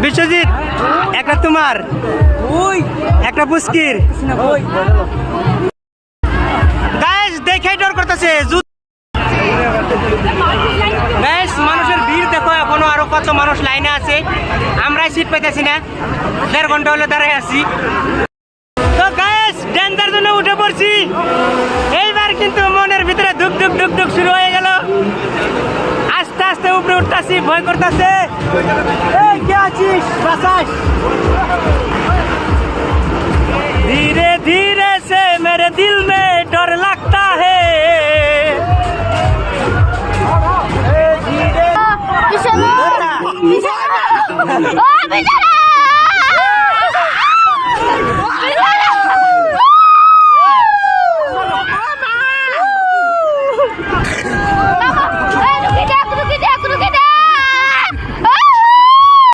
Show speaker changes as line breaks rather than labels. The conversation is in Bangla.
বিশ্বজিৎ একটা তোমার একটা পুস্কির গাইস দেখে ডর করতেছে গাইস মানুষের ভিড় দেখো এখনো আরো কত মানুষ লাইনে আছে আমরাই সিট পাইতেছি না 1.5 ঘন্টা হলে দাঁড়াই আছি তো গাইস ডেঞ্জার জন্য উঠে পড়ছি এইবার কিন্তু মনের ভিতরে ধুক ধুক ধুক ধুক শুরু হয়ে গেল আস্তে আস্তে উপরে উঠতেছি ভয় করতেছে এই কে আছিস বাসাস धीरे धीरे से मेरे दिल में डर लगता है
বিশাল